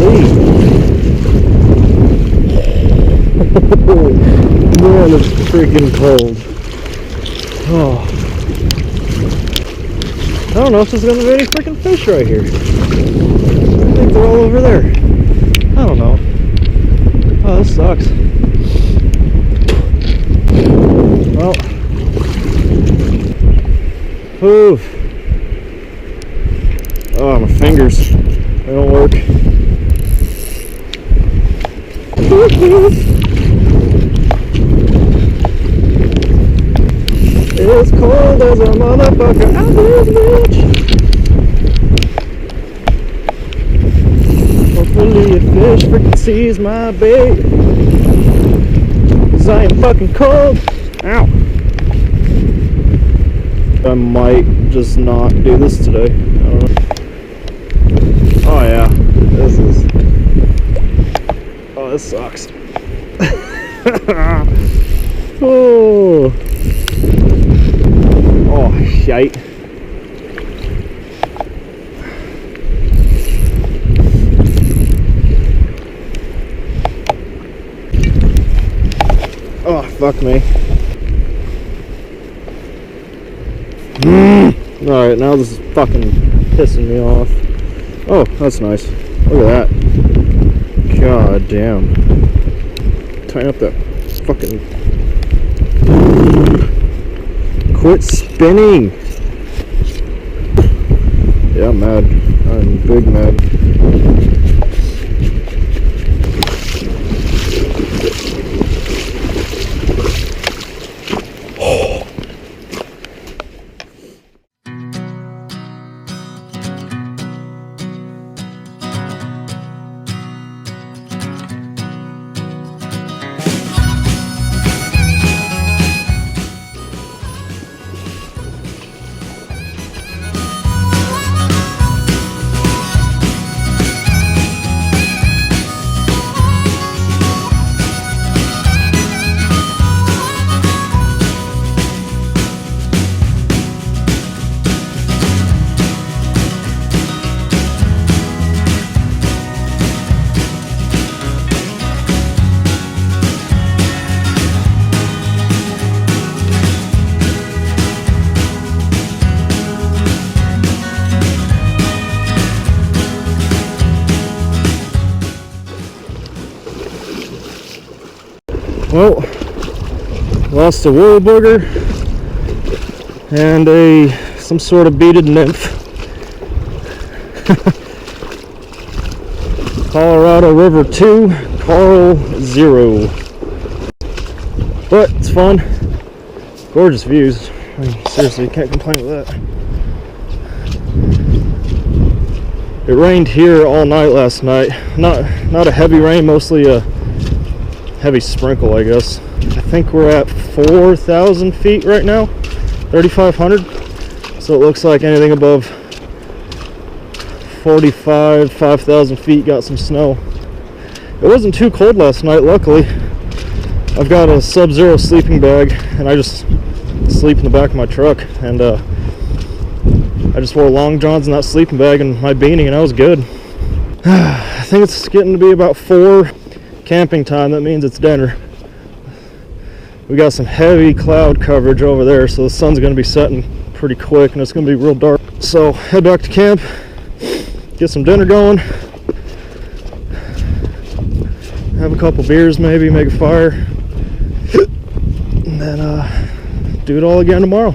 Man, it's freaking cold. Oh. I don't know if there's gonna be any freaking fish right here. I think they're all over there. I don't know. Oh, this sucks. Well. Oof. Oh, my fingers. They don't work. It's cold as a motherfucker out this bitch. Hopefully a fish freaking sees my bait, 'cause I am fucking cold. Ow. I might just not do this today. I don't know. Oh yeah, this sucks. Oh. Oh, shite. Oh, fuck me. Alright, now this is fucking pissing me off. Oh, that's nice. Look at that. God damn. Tighten up that fucking... Quit spinning! Yeah, I'm mad. I'm big mad. Well, lost a woolly booger and some sort of beaded nymph. Colorado River 2, Coral 0. But it's fun. Gorgeous views. I mean, seriously, you can't complain with that. It rained here all night last night. Not a heavy rain, mostly a heavy sprinkle, I guess. I think we're at 4,000 feet right now, 3,500. So it looks like anything above 5,000 feet got some snow. It wasn't too cold last night, luckily. I've got a sub-zero sleeping bag, and I just sleep in the back of my truck. And I just wore long johns in that sleeping bag and my beanie, and I was good. I think it's getting to be about 4 camping time. That means it's dinner. We got some heavy cloud coverage over there, so the sun's going to be setting pretty quick and it's going to be real dark. So head back to camp, get some dinner going, have a couple beers maybe, make a fire, and then do it all again tomorrow.